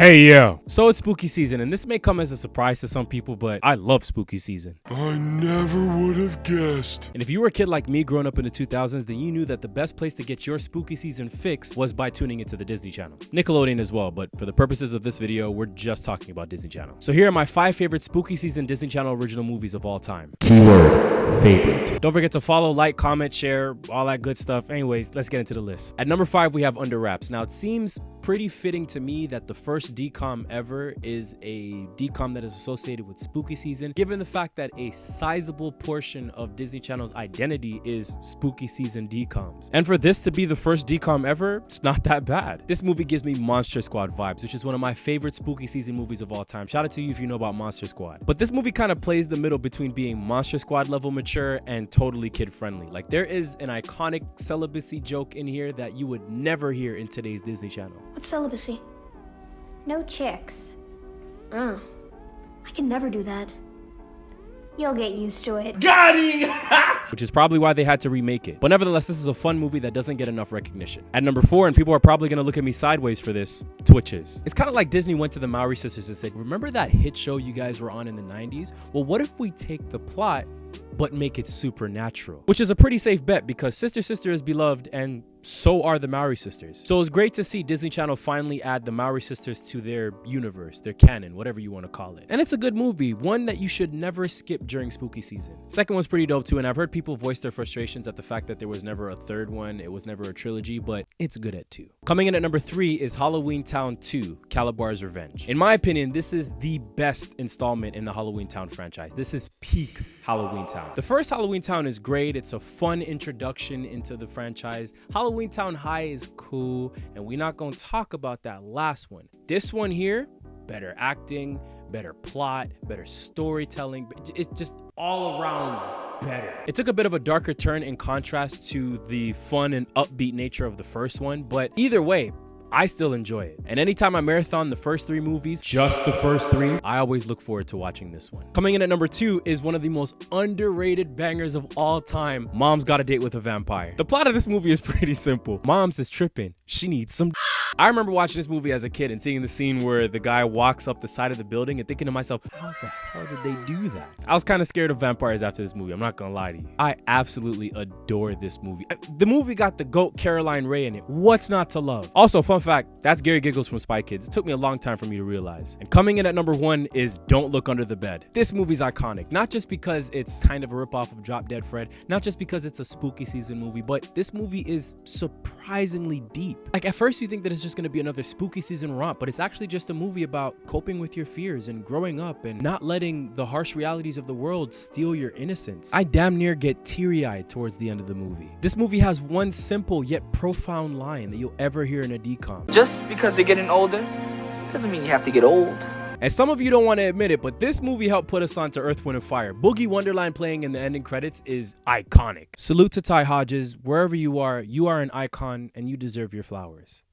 Hey yo! So it's spooky season, and this may come as a surprise to some people, but I love spooky season. I never would have guessed. And if you were a kid like me growing up in the 2000s, then you knew that the best place to get your spooky season fix was by tuning into the Disney Channel. Nickelodeon as well, but for the purposes of this video, we're just talking about Disney Channel. So here are my 5 favorite spooky season Disney Channel original movies of all time. Keyword favorite. Don't forget to follow, like, comment, share, all that good stuff. Anyways, let's get into the list. At number 5, we have Under Wraps. Now, it seems pretty fitting to me that the first DCOM ever is a DCOM that is associated with spooky season, given the fact that a sizable portion of Disney Channel's identity is spooky season DCOMs. And for this to be the first DCOM ever, it's not that bad. This movie gives me Monster Squad vibes, which is one of my favorite spooky season movies of all time. Shout out to you if you know about Monster Squad. But this movie kind of plays the middle between being Monster Squad level mature and totally kid friendly. Like, there is an iconic celibacy joke in here that you would never hear in today's Disney Channel. What's celibacy? No chicks. Oh, I can never do that. You'll get used to it. Which is probably why they had to remake it. But nevertheless, this is a fun movie that doesn't get enough recognition. At number 4, and people are probably gonna look at me sideways for this, Twitches. It's kind of like Disney went to the Maori sisters and said, remember that hit show you guys were on in the 90s? Well, what if we take the plot but make it supernatural? Which is a pretty safe bet because Sister Sister is beloved and so are the Maori sisters. So it's great to see Disney Channel finally add the Maori sisters to their universe, their canon, whatever you want to call it. And it's a good movie, one that you should never skip during spooky season. Second one's pretty dope too, and I've heard people voice their frustrations at the fact that there was never a third one, it was never a trilogy, but it's good at 2. Coming in at number 3 is Halloween Town 2, Calabar's Revenge. In my opinion, this is the best installment in the Halloween Town franchise. This is peak Halloween Town. The first Halloween Town is great. It's a fun introduction into the franchise. Halloween Town High is cool, and we're not gonna talk about that last one. This one here, better acting, better plot, better storytelling. It's just all around better. It took a bit of a darker turn in contrast to the fun and upbeat nature of the first one, but either way, I still enjoy it. And anytime I marathon the first 3 movies, just the first 3, I always look forward to watching this one. Coming in at number 2 is one of the most underrated bangers of all time, Mom's Got a Date with a Vampire. The plot of this movie is pretty simple. Mom's is tripping. She needs some I remember watching this movie as a kid and seeing the scene where the guy walks up the side of the building and thinking to myself, how the hell did they do that? I was kind of scared of vampires after this movie. I'm not gonna lie to you. I absolutely adore this movie. The movie got the GOAT Caroline Rhea in it. What's not to love? Also, fun fact, that's Gary Giggles from Spy Kids. It took me a long time for me to realize. And coming in at number 1 is Don't Look Under the Bed. This movie's iconic, not just because it's kind of a ripoff of Drop Dead Fred, not just because it's a spooky season movie, but this movie is surprisingly deep. Like, at first you think that it's just gonna be another spooky season romp, but it's actually just a movie about coping with your fears and growing up and not letting the harsh realities of the world steal your innocence. I damn near get teary-eyed towards the end of the movie. This movie has one simple yet profound line that you'll ever hear in a DCOM. Just because you're getting older doesn't mean you have to get old. And some of you don't want to admit it, but this movie helped put us onto Earth, Wind, and Fire. Boogie Wonderland playing in the ending credits is iconic. Salute to Ty Hodges. Wherever you are an icon and you deserve your flowers.